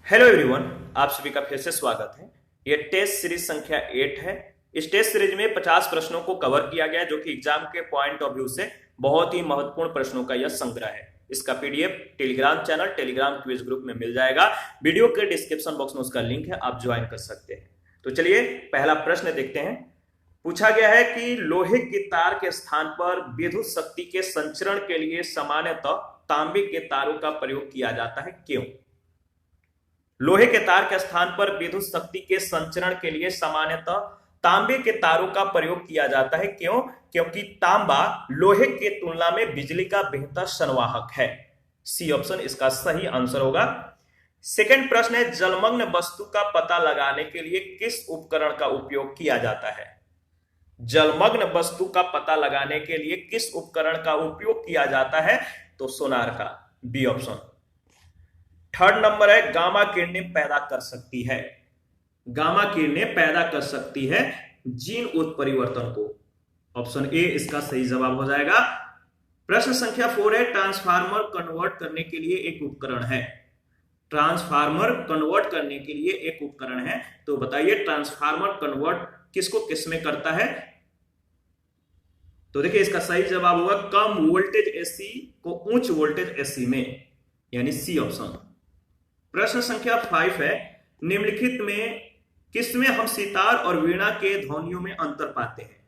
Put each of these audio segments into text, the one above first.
Hello everyone, आप सभी का फिर से स्वागत है। ये टेस्ट सीरीज संख्या 8 है। इस टेस्ट सीरीज में 50 प्रश्नों को कवर किया गया है, जो कि एग्जाम के पॉइंट ऑफ व्यू से बहुत ही महत्वपूर्ण प्रश्नों का यह संग्रह है। इसका PDF Telegram channel Telegram quiz group में मिल जाएगा। वीडियो के डिस्क्रिप्शन बॉक्स में उसका लिंक है, आप ज्वाइन कर सकते हैं। तो चलिए पहला प्रश्न देखते हैं। पूछा गया है कि लोहे के तार के स्थान पर विद्युत शक्ति के संचरण के लिए सामान्यतः तांबे के तारों का प्रयोग किया जाता है, क्यों? लोहे के तार के स्थान पर विद्युत शक्ति के संचरण के लिए सामान्यतः तांबे के तारों का प्रयोग किया जाता है, क्यों? क्योंकि तांबा लोहे के तुलना में बिजली का बेहतर संवाहक है। सी ऑप्शन इसका सही आंसर होगा। सेकंड प्रश्न है, जलमग्न वस्तु का पता लगाने के लिए किस उपकरण का उपयोग किया जाता है? जलमग्न वस्तु का पता लगाने के लिए किस उपकरण का उपयोग किया जाता है? तो सोनार का, बी ऑप्शन। थर्ड नंबर है, गामा किरणें पैदा कर सकती है। गामा किरणें पैदा कर सकती है जीन उत्परिवर्तन को। ऑप्शन ए इसका सही जवाब हो जाएगा। प्रश्न संख्या 4 है, ट्रांसफार्मर कन्वर्ट करने के लिए एक उपकरण है। ट्रांसफार्मर कन्वर्ट करने के लिए एक उपकरण है, तो बताइए ट्रांसफार्मर कन्वर्ट किसको किस में करता है? तो देखिए इसका सही जवाब होगा कम वोल्टेज एसी को उच्च वोल्टेज एसी में, यानी सी ऑप्शन। प्रश्न संख्या 5 है, निम्नलिखित में किसमें हम सितार और वीणा के ध्वनियों में अंतर पाते हैं?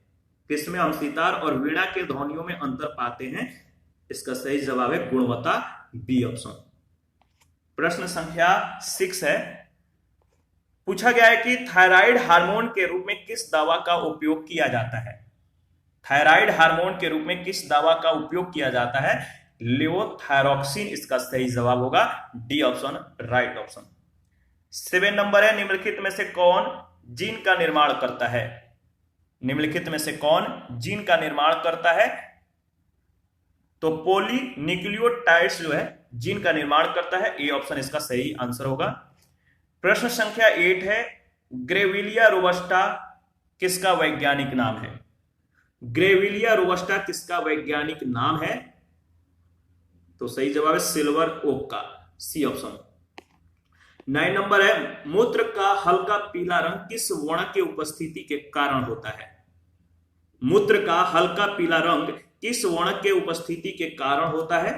किसमें हम सितार और वीणा के ध्वनियों में अंतर पाते हैं? इसका सही जवाब है गुणवत्ता, बी ऑप्शन। प्रश्न संख्या 6 है, पूछा गया है कि थायराइड हार्मोन के रूप में किस दवा का उपयोग किया जाता है? थायराइड हार्मोन के रूप में किस दवा का उपयोग किया जाता है? लेवोथायरॉक्सिन इसका सही जवाब होगा, D option right option. 7 number है, निम्नलिखित में से कौन जीन का निर्माण करता है? निम्नलिखित में से कौन जीन का निर्माण करता है? तो पॉलीन्यूक्लियोटाइड्स जो है जीन का निर्माण करता है, ए ऑप्शन इसका सही आंसर होगा। प्रश्न संख्या 8 है, ग्रेविलिया रोबस्टा किसका वैज्ञानिक नाम है? ग्रेविलिया रोबस्टा किसका वैज्ञानिक नाम है? तो सही जवाब है सिल्वर ओक का, सी ऑप्शन। 9 नंबर है, मूत्र का हल्का पीला रंग किस वर्ण के उपस्थिति के कारण होता है? मूत्र का हल्का पीला रंग किस वर्ण के उपस्थिति के कारण होता है?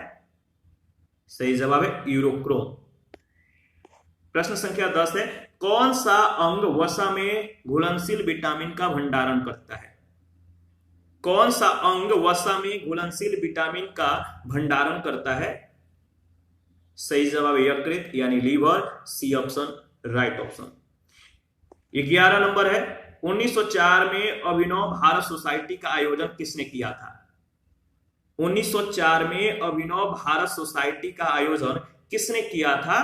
सही जवाब है यूरोक्रोम। प्रश्न संख्या 10 है, कौन सा अंग वसा में घुलनशील विटामिन का भंडारण करता है? कौन सा अंग वसा में घुलनशील विटामिन का भंडारण करता है? सही जवाब यकृत यानी liver, C option right option. 11 number है, 1904 में अभिनव भारत सोसाइटी का आयोजन किसने किया था? 1904 में अभिनव भारत सोसाइटी का आयोजन किसने किया था?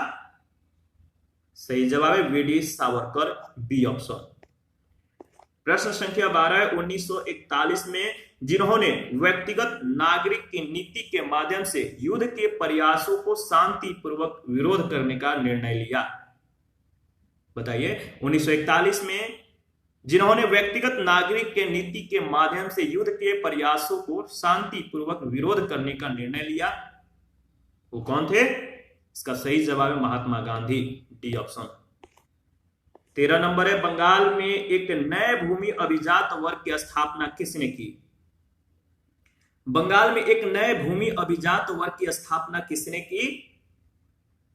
सही जवाब है वीडी सावरकर, बी ऑप्शन। प्रश्न संख्या 12 है, 1941 में जिन्होंने व्यक्तिगत नागरिक की नीति के माध्यम से युद्ध के प्रयासों को शांतिपूर्वक विरोध करने का निर्णय लिया। बताइए 1941 में जिन्होंने व्यक्तिगत नागरिक के नीति के माध्यम से युद्ध के प्रयासों को शांतिपूर्वक विरोध करने का निर्णय लिया, वो कौन थे? इसका सही जवाब है Mahatma Gandhi, D option. 13 number है, बंगाल में एक नए भूमि अभिजात वर्ग की स्थापना किसने की? बंगाल में एक नए भूमि अभिजात वर्ग की स्थापना किसने की?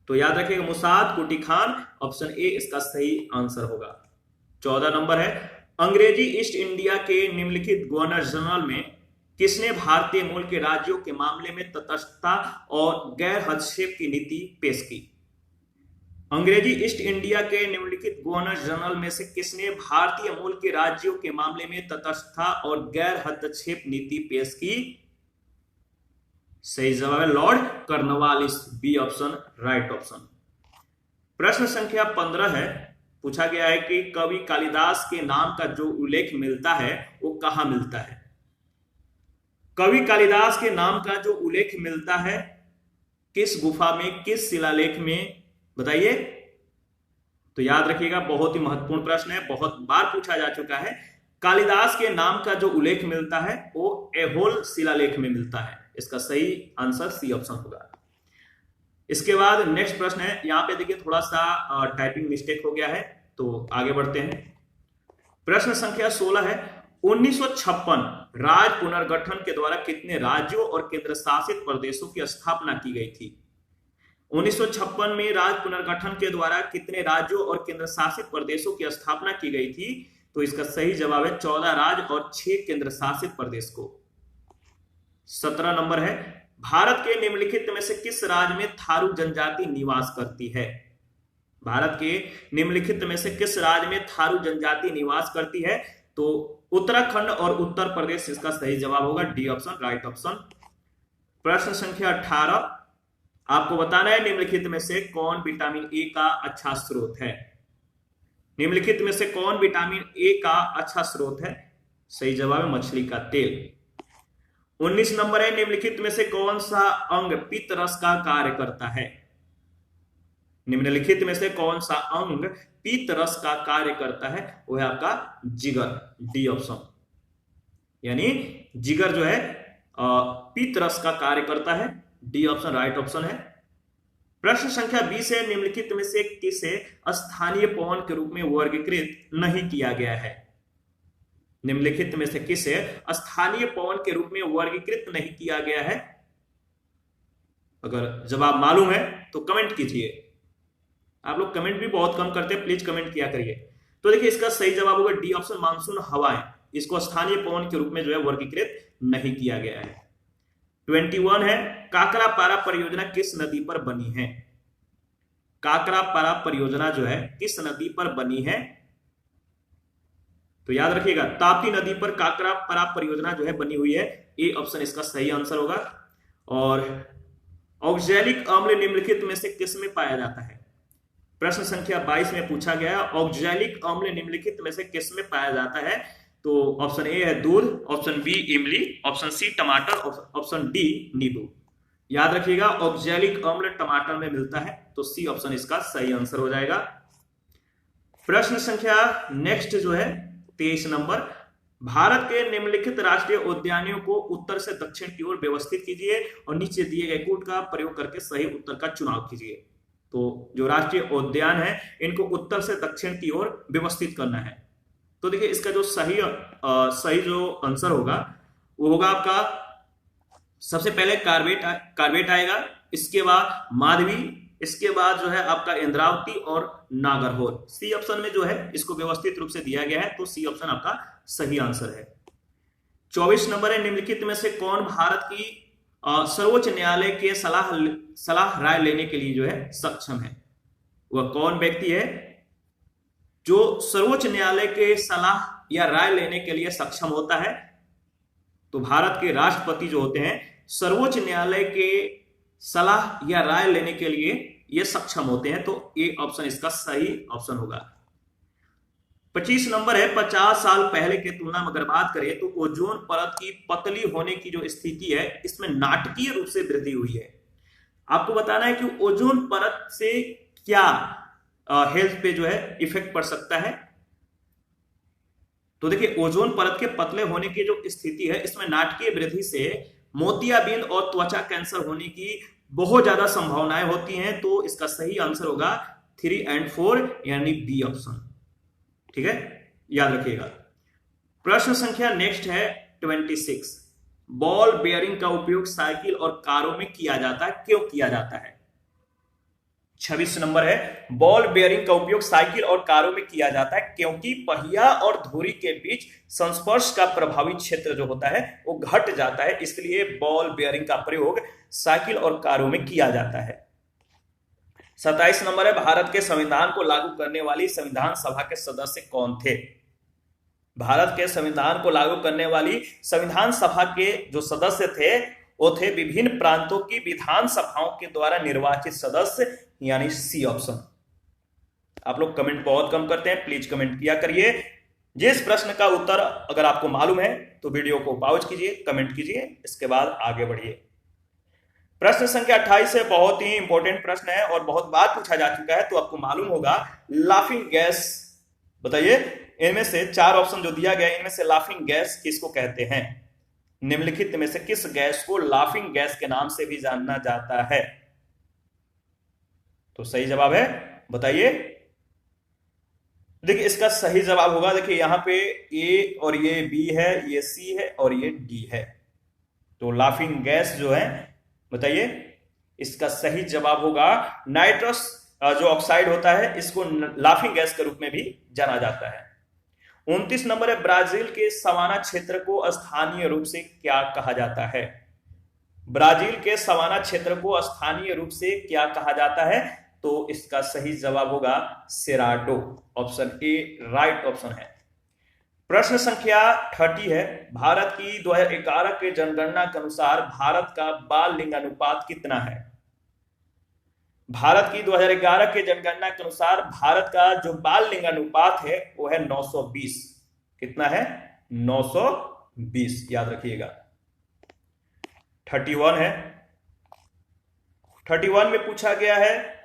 तो याद रखिएगा मुसाद कुटी खान, ऑप्शन ए इसका सही आंसर होगा। 14 नंबर है, अंग्रेजी ईस्ट इंडिया के निम्नलिखित गवर्नर जनरल में किसने भारतीय मूल के राज्यों के मामले में तटस्थता और गैर हस्तक्षेप की नीति पेश की? अंग्रेजी ईस्ट इंडिया के निम्नलिखित गवर्नर जनरल में से किसने भारतीय मूल के राज्यों के मामले में तटस्थता और गैर हस्तक्षेप नीति पेश की? सही जवाब है Lord Cornwallis, B option right option. प्रश्न संख्या 15 है, पूछा गया है कि कवि कालिदास के नाम का जो उल्लेख मिलता है वो कहां मिलता है? कवि कालिदास के नाम का जो उल्लेख मिलता है किस गुफा में, किस शिलालेख में? बताइए। तो याद रखिएगा बहुत ही महत्वपूर्ण प्रश्न है, बहुत बार पूछा जा चुका है। कालिदास के नाम का जो उल्लेख मिलता है वो ऐहोल शिलालेख में मिलता है। इसका सही आंसर सी ऑप्शन होगा। इसके बाद नेक्स्ट प्रश्न है, यहां पे देखिए थोड़ा सा टाइपिंग मिस्टेक हो गया है, तो आगे बढ़ते हैं। प्रश्न संख्या 16 है, 1956 राज्य पुनर्गठन के द्वारा कितने राज्यों और केंद्र शासित प्रदेशों की स्थापना की गई थी? 1956 में राज्य पुनर्गठन के द्वारा कितने राज्यों और केंद्र शासित प्रदेशों की स्थापना की गई थी? तो इसका सही जवाब है 14 राज्य और 6 केंद्र शासित प्रदेश को। 17 नंबर है, भारत के निम्नलिखित में से किस राज्य में थारू जनजाति निवास करती है? भारत के निम्नलिखित में से किस राज्य में थारू जनजाति निवास करती है? तो उत्तराखंड और उत्तर प्रदेश इसका सही जवाब होगा, डी ऑप्शन राइट ऑप्शन। प्रश्न संख्या 18, आपको बताना है निम्नलिखित में से कौन विटामिन ए का अच्छा स्रोत है? निम्नलिखित में से कौन विटामिन ए का अच्छा स्रोत है? सही जवाब है मछली का तेल। 19 नंबर है, निम्नलिखित में से कौन सा अंग पित्त रस का कार्य करता है? निम्नलिखित में से कौन सा अंग पित्त रस का कार्य करता है? वो है आपका जिगर, डी ऑप्शन। यानी जिगर जो है पित्त रस का कार्य करता है, डी ऑप्शन राइट ऑप्शन है। प्रश्न संख्या 20 है, निम्नलिखित में से किसे स्थानीय पवन के रूप में वर्गीकृत नहीं किया गया है? निम्नलिखित में से किसे स्थानीय पवन के रूप में वर्गीकृत नहीं किया गया है? अगर जवाब मालूम है तो कमेंट कीजिए। आप लोग कमेंट भी बहुत कम करते हैं, प्लीज कमेंट किया करिए। तो देखिए इसका सही जवाब होगा डी ऑप्शन, मानसून हवाएं। इसको स्थानीय पवन के रूप में जो है वर्गीकृत नहीं किया गया है। 21 है, काकरापारा परियोजना किस नदी पर बनी है? काकरापारा परियोजना जो है किस नदी पर बनी है? तो याद रखिएगा ताप्ती नदी पर काकरापारा परियोजना जो है बनी हुई है, ए ऑप्शन इसका सही आंसर होगा। और ऑक्सैलिक अम्ल निम्नलिखित में से किस में पाया जाता है? प्रश्न संख्या 22 में पूछा गया ऑक्सैलिक अम्ल निम्नलिखित में से किस में पाया जाता है? तो ऑप्शन ए है दूध, ऑप्शन बी इमली, ऑप्शन सी टमाटर, ऑप्शन डी नींबू। याद रखिएगा ऑक्सैलिक अम्ल टमाटर में मिलता है, तो सी ऑप्शन इसका सही आंसर हो जाएगा। प्रश्न संख्या नेक्स्ट जो है 23 नंबर, भारत के निम्नलिखित राष्ट्रीय उद्यानों को उत्तर से दक्षिण की ओर व्यवस्थित कीजिए और नीचे दिए गए कोड का प्रयोग करके सही उत्तर का चुनाव कीजिए। तो जो राष्ट्रीय उद्यान है इनको उत्तर से दक्षिण की ओर व्यवस्थित करना है। तो देखिए इसका जो सही जो आंसर होगा वो होगा आपका, सबसे पहले कार्बेट आएगा, इसके बाद माधवी, इसके बाद जो है आपका इंद्रावती और नागरहोल। सी ऑप्शन में जो है इसको व्यवस्थित रूप से दिया गया है, तो सी ऑप्शन आपका सही आंसर है। 24 नंबर है, निम्नलिखित में से कौन भारत की सर्वोच्च न्यायालय के सलाह राय लेने के लिए जो है सक्षम है? वह कौन व्यक्ति है जो सर्वोच्च न्यायालय के सलाह या राय लेने के लिए सक्षम होता है? तो भारत के राष्ट्रपति जो होते हैं सर्वोच्च न्यायालय के सलाह या राय लेने के लिए ये सक्षम होते हैं, तो ए ऑप्शन इसका सही ऑप्शन होगा। 25 नंबर है, 50 साल पहले के तुलना में अगर बात करें तो ओजोन परत की पतली होने की जो स्थिति है इसमें नाटकीय रूप से वृद्धि हुई है। आपको बताना है कि ओजोन परत से क्या हेल्थ पे जो है इफेक्ट पड़ सकता है। तो देखिए ओजोन परत के पतले होने की जो स्थिति है इसमें नाटकीय वृद्धि से मोतियाबिंद और त्वचा कैंसर होने की बहुत ज्यादा संभावनाएं होती हैं, तो इसका सही आंसर होगा 3 और 4 यानी बी ऑप्शन। ठीक है, याद रखिएगा। प्रश्न संख्या नेक्स्ट है 26, बॉल बेयरिंग का उपयोग साइकिल और कारों में किया जाता है, क्यों किया जाता है? 26 नंबर है, बॉल बेयरिंग का उपयोग साइकिल और कारों में किया जाता है क्योंकि पहिया और धुरी के बीच संस्पर्श का प्रभावी क्षेत्र जो होता है वो घट जाता है, इसलिए बॉल बेयरिंग का प्रयोग साइकिल और कारों में किया जाता है। 27 नंबर है, भारत के संविधान को लागू करने वाली संविधान सभा के सदस्य कौन थे? भारत के संविधान को लागू करने वाली संविधान सभा के जो सदस्य थे वो थे विभिन्न प्रांतों की विधान सभाओं के द्वारा निर्वाचित सदस्य, यानी सी ऑप्शन। आप लोग कमेंट बहुत कम करते हैं, प्लीज कमेंट किया करिए। जिस प्रश्न का उत्तर अगर आपको मालूम है तो वीडियो को पॉज कीजिए, कमेंट कीजिए, इसके बाद आगे बढ़िए। प्रश्न संख्या 28 है, बहुत ही इंपॉर्टेंट प्रश्न है और बहुत बार पूछा जा चुका है, तो आपको मालूम होगा लाफिंग गैस। बताइए इनमें से 4 ऑप्शन जो दिया गया इनमें से लाफिंग गैस किसको कहते हैं? निम्नलिखित में से किस गैस को लाफिंग गैस के नाम से भी जाना जाता है? तो सही जवाब है, बताइए। देखिए इसका सही जवाब होगा, देखिए यहां पे ए और ये बी है, ये सी है और ये डी है। तो लाफिंग गैस जो है, बताइए इसका सही जवाब होगा नाइट्रस जो ऑक्साइड होता है, इसको लाफिंग गैस के रूप में भी जाना जाता है। 29 नंबर है, ब्राजील के सवाना क्षेत्र को स्थानीय रूप से क्या कहा जाता है? ब्राजील के सवाना क्षेत्र को स्थानीय रूप से क्या कहा जाता है? तो इसका सही जवाब होगा Cerrado. Option A right option है। प्रश्न संख्या 30 है, भारत की 2011 के जनगणना के अनुसार भारत का बाल लिंगानुपात कितना है? भारत की 2011 के जनगणना के अनुसार भारत का जो बाल लिंगानुपात है वो है 920। कितना है? 920, याद रखिएगा। 31 है, 31 में पूछा गया है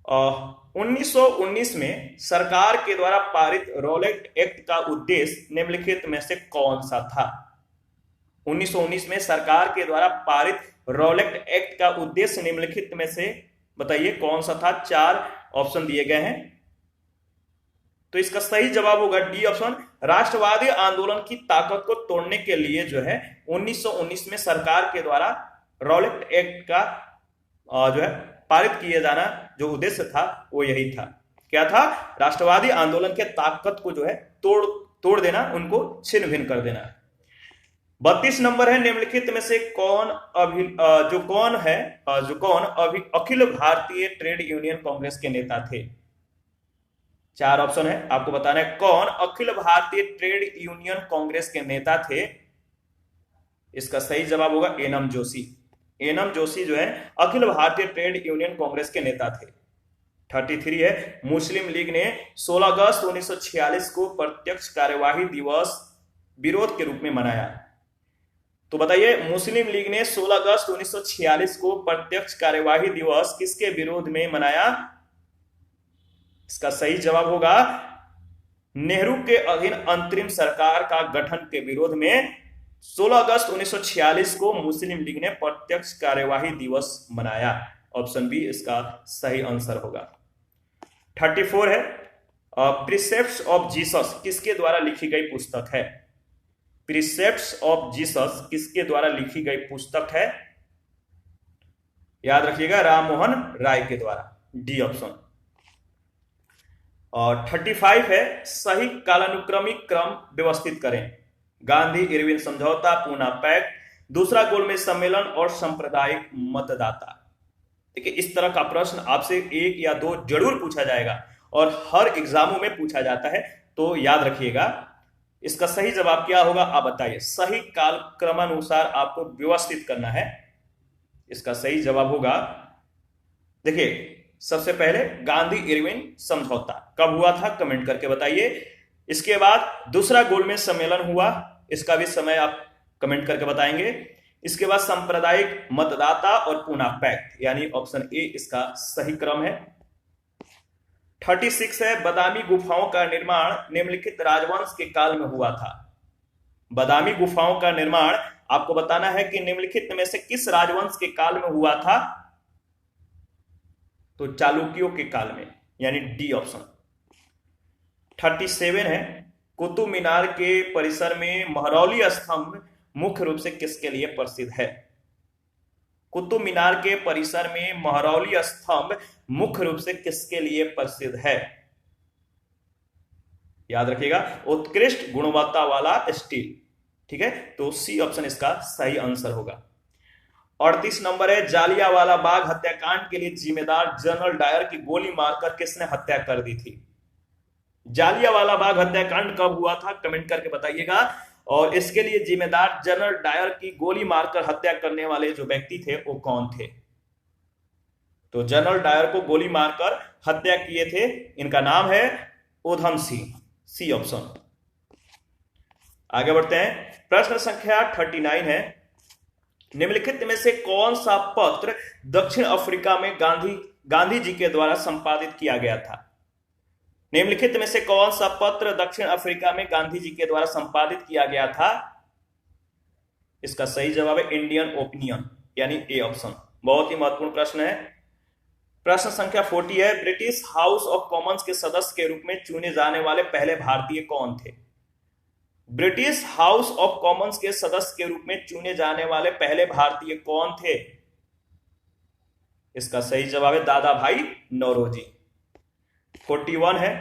1919 में सरकार के द्वारा पारित रॉलेट एक्ट का उद्देश्य निम्नलिखित में से कौन सा था? 1919 में सरकार के द्वारा पारित रॉलेट एक्ट का उद्देश्य निम्नलिखित में से बताइए कौन सा था? 4 ऑप्शन दिए गए हैं। तो इसका सही जवाब होगा डी ऑप्शन, राष्ट्रवादी आंदोलन की ताकत को तोड़ने के लिए जो है 1919 में सरकार के द्वारा रॉलेट एक्ट का जो है पारित किए जाना जो उद्देश्य था वो यही था। क्या था? राष्ट्रवादी आंदोलन के ताकत को जो है तोड़ देना, उनको छिन्न भिन्न कर देना। 32 नंबर है, निम्नलिखित में से कौन अखिल भारतीय ट्रेड यूनियन कांग्रेस के नेता थे? 4 ऑप्शन है, आपको बताना है कौन अखिल भारतीय ट्रेड यूनियन कांग्रेस के नेता थे। इसका सही जवाब होगा एनएम जोशी। एनएम जोशी जो है अखिल भारतीय ट्रेड यूनियन कांग्रेस के नेता थे। 33 है, मुस्लिम लीग ने 16 अगस्त 1946 को प्रत्यक्ष कार्यवाही दिवस विरोध के रूप में मनाया। तो बताइए मुस्लिम लीग ने 16 अगस्त 1946 को प्रत्यक्ष कार्यवाही दिवस किसके विरोध में मनाया? इसका सही जवाब होगा नेहरू के अधीन अंतरिम सरकार का गठन के विरोध में 16 अगस्त 1946 को मुस्लिम लीग ने प्रत्यक्ष कार्यवाही दिवस मनाया। ऑप्शन बी इसका सही आंसर होगा। 34 है, प्रिसेप्ट्स ऑफ जीसस किसके द्वारा लिखी गई पुस्तक है? प्रिसेप्ट्स ऑफ जीसस किसके द्वारा लिखी गई पुस्तक है? याद रखिएगा राममोहन राय के द्वारा, डी ऑप्शन। और 35 है, सही कालानुक्रमिक क्रम व्यवस्थित करें। गांधी इरविन समझौता, पूना पैक्ट, दूसरा गोलमेज सम्मेलन और सांप्रदायिक मतदाता। देखिए इस तरह का प्रश्न आपसे 1 या 2 जरूर पूछा जाएगा और हर एग्जामों में पूछा जाता है, तो याद रखिएगा। इसका सही जवाब क्या होगा आप बताइए। सही काल क्रमानुसार आपको व्यवस्थित करना है। इसका सही जवाब होगा, देखिए सबसे पहले गांधी इरविन समझौता कब हुआ था कमेंट करके बताइए। इसके बाद दूसरा गोलमेज सम्मेलन हुआ, इसका भी समय आप कमेंट करके बताएंगे। इसके बाद सांप्रदायिक मतदाता और पूना पैक्ट, यानी ऑप्शन ए इसका सही क्रम है। 36 है, बादामी गुफाओं का निर्माण निम्नलिखित राजवंश के काल में हुआ था। बादामी गुफाओं का निर्माण आपको बताना है कि निम्नलिखित में से किस राजवंश के काल में हुआ था? तो चालुक्यों के काल में, यानी डी ऑप्शन। 37 है, कुतुब मीनार के परिसर में महरौली स्तंभ मुख्य रूप से किसके लिए प्रसिद्ध है? कुतुब मीनार के परिसर में महरौली स्तंभ मुख्य रूप से किसके लिए प्रसिद्ध है? याद रखिएगा उत्कृष्ट गुणवत्ता वाला स्टील। ठीक है, तो सी ऑप्शन इसका सही आंसर होगा। 38 नंबर है, जालियांवाला बाग हत्याकांड के लिए जिम्मेदार जनरल डायर की गोली मारकर किसने हत्या कर दी थी? जालियांवाला बाग हत्याकांड कब हुआ था कमेंट करके बताइएगा। और इसके लिए जिम्मेदार जनरल डायर की गोली मारकर हत्या करने वाले जो व्यक्ति थे वो कौन थे? तो जनरल डायर को गोली मारकर हत्या किए थे, इनका नाम है उधम सिंह, सी ऑप्शन। आगे बढ़ते हैं, प्रश्न संख्या 39 है, निम्नलिखित में से कौन सा पत्र दक्षिण अफ्रीका में गांधी जी के द्वारा संपादित किया गया था? निम्नलिखित में से कौन सा पत्र दक्षिण अफ्रीका में गांधी जी के द्वारा संपादित किया गया था? इसका सही जवाब है इंडियन ओपिनियन, यानी ए ऑप्शन। बहुत ही महत्वपूर्ण प्रश्न है। प्रश्न संख्या 40 है, ब्रिटिश हाउस ऑफ कॉमन्स के सदस्य के रूप में चुने जाने वाले पहले भारतीय कौन थे? ब्रिटिश हाउस ऑफ कॉमन्स के सदस्य के रूप में चुने जाने वाले पहले भारतीय कौन थे? इसका सही जवाब है दादा भाई नौरोजी। 41 है,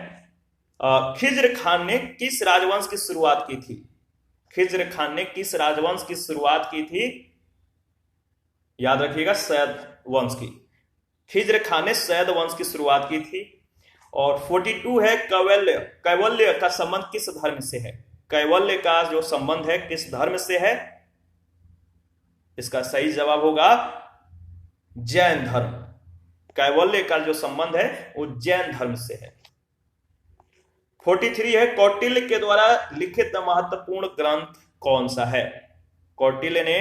खिज्र खान ने किस राजवंश की शुरुआत की थी? खिज्र खान ने किस राजवंश की शुरुआत की थी? याद रखिएगा, सैद वंश की। खिज्र खान ने सैद वंश की शुरुआत की थी। और 42 है, कैवल्य। कैवल्य का संबंध किस धर्म से है? कैवल्य का जो संबंध है किस धर्म से है? इसका सही जवाब होगा जैन धर्म। कैवल्य का जो संबंध है वो जैन धर्म से है। 43 है, कौटिल्य के द्वारा लिखित महत्वपूर्ण ग्रंथ कौन सा है? कौटिल्य ने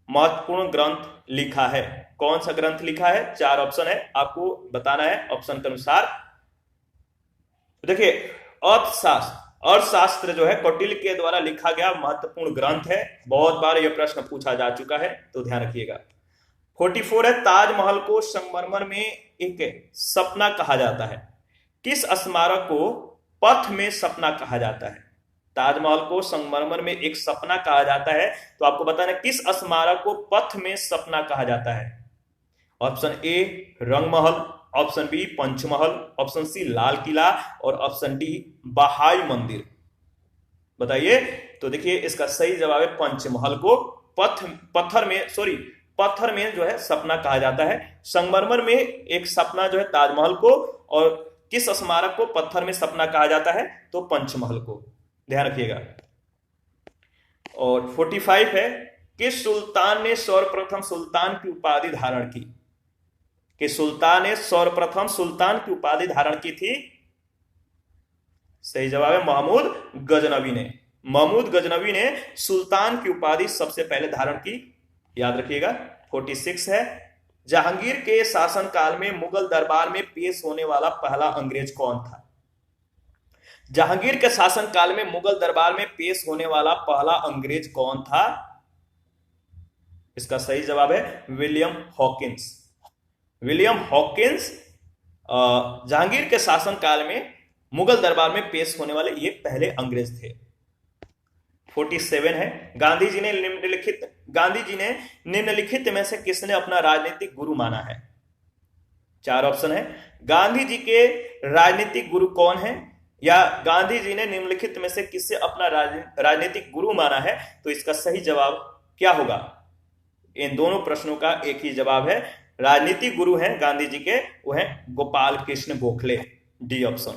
महत्वपूर्ण ग्रंथ लिखा है। कौन सा ग्रंथ लिखा है? 4 ऑप्शन है, आपको बताना है ऑप्शन के अनुसार। देखिए, अर्थशास्त्र जो है कौटिल्य के द्वारा लिखा गया महत्वपूर्ण ग्रंथ है। बहुत बार यह प्रश्न पूछा जा चुका है, तो ध्यान रखिएगा। 44 है, ताजमहल को संगमरमर में एक सपना कहा जाता है। किस स्मारक को पथ में सपना कहा जाता है? ताजमहल को संगमरमर में एक सपना कहा जाता है, तो आपको बताना किस स्मारक को पथ में सपना कहा जाता है। Option A Rangmahal, option B Panchmahal, option C Lal Qila और ऑप्शन डी बहाई मंदिर। बताइए। तो देखिए, इसका सही जवाब है पंचमहल को पत्थर में जो है सपना कहा जाता है। संगमरमर में एक सपना जो है ताजमहल को, और किस स्मारक को पत्थर में सपना कहा जाता है? तो पंचमहल को। ध्यान रखिएगा। और 45 है, किस सुल्तान ने सर्वप्रथम सुल्तान की उपाधि धारण की? कि सुल्तान ने सर्वप्रथम सुल्तान की उपाधि धारण की थी? सही जवाब है महमूद गजनवी ने। महमूद गजनवी ने सुल्तान की उपाधि सबसे पहले धारण की। याद रखिएगा। 46 है, जहांगीर के शासनकाल में मुगल दरबार में पेश होने वाला पहला अंग्रेज कौन था? जहांगीर के शासनकाल में मुगल दरबार में पेश होने वाला पहला अंग्रेज कौन था? इसका सही जवाब है William Hawkins. William Hawkins Jahangir के शासनकाल में मुगल दरबार में पेश होने वाले ये पहले अंग्रेज थे। 47 है, गांधी जी ने निम्नलिखित में से किसने अपना राजनीतिक गुरु माना है? 4 ऑप्शन है। गांधी जी के राजनीतिक गुरु कौन है, या गांधी जी ने निम्नलिखित में से किससे अपना राजनीतिक गुरु माना है? तो इसका सही जवाब क्या होगा? इन दोनों प्रश्नों का एक ही जवाब है। राजनीतिक गुरु हैं गांधी जी के, वो हैं गोपाल कृष्ण गोखले। D option.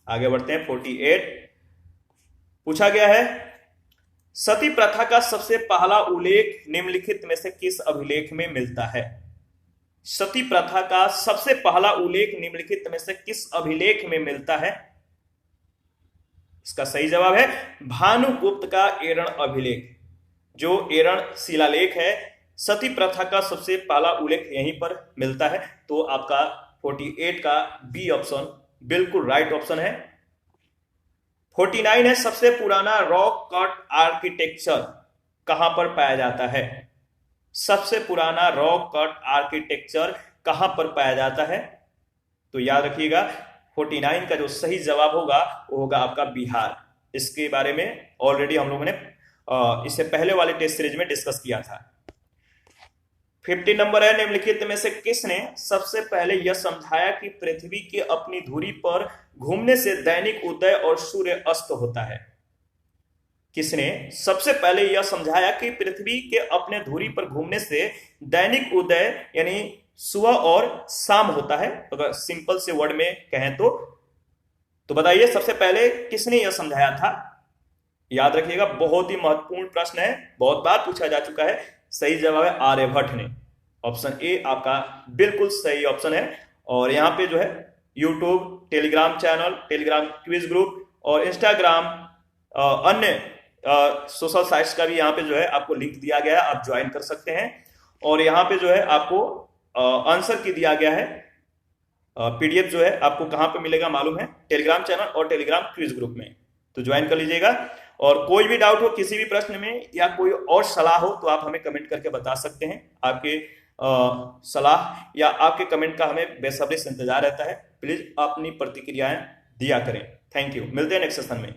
आगे बढ़ते हैं। 48 पूछा गया है, सती प्रथा का सबसे पहला उल्लेख निम्नलिखित में से किस अभिलेख में मिलता है? सती प्रथा का सबसे पहला उल्लेख निम्नलिखित में से किस अभिलेख में मिलता है? इसका सही जवाब है भानुगुप्त का एरण अभिलेख। जो एरण शिलालेख है, सती प्रथा का सबसे पहला उल्लेख यहीं पर मिलता है। तो आपका 48 का बी ऑप्शन बिल्कुल राइट ऑप्शन है। 49 है, सबसे पुराना रॉक कट आर्किटेक्चर कहां पर पाया जाता है? सबसे पुराना रॉक कट आर्किटेक्चर कहां पर पाया जाता है? तो याद रखिएगा 49 का जो सही जवाब होगा वो होगा आपका बिहार। इसके बारे में ऑलरेडी हम लोगों ने इससे पहले वाले टेस्ट सीरीज में डिस्कस किया था। 50 नंबर है, निम्नलिखित में से किसने सबसे पहले यह समझाया कि पृथ्वी के अपनी धुरी पर घूमने से दैनिक उदय और सूर्य अस्त होता है? किसने सबसे पहले यह समझाया कि पृथ्वी के अपने धुरी पर घूमने से दैनिक उदय यानी सुबह और शाम होता है? अगर सिंपल से वर्ड में कहें तो बताइए सबसे पहले किसने यह समझाया था? याद रखिएगा, बहुत ही महत्वपूर्ण प्रश्न है, बहुत बार पूछा जा चुका है। सही जवाब है आर्यभट्ट ने। ऑप्शन ए आपका बिल्कुल सही ऑप्शन है। और यहाँ पे जो है YouTube, Telegram channel, Telegram quiz group और इंस्टाग्राम अन्य सोशल साइट्स का भी यहाँ पे जो है आपको लिंक दिया गया है, आप ज्वाइन कर सकते हैं। और यहाँ पे जो है आपको आंसर की दिया गया है। पीडीएफ जो है आपको कहाँ पे मिलेगा मालूम है? टेलीग्राम चैनल और टेलीग्राम क्विज ग्रुप में, तो ज्वाइन कर लीजिएगा। और कोई भी डाउट हो किसी भी प्रश्न में या कोई और सलाह हो तो आप हमें कमेंट करके बता सकते हैं। आपके सलाह या आपके कमेंट का हमें बेसब्री से इंतजार रहता है। प्लीज अपनी प्रतिक्रियाएं दिया करें। Thank you. मिलते हैं नेक्स्ट सेशन में।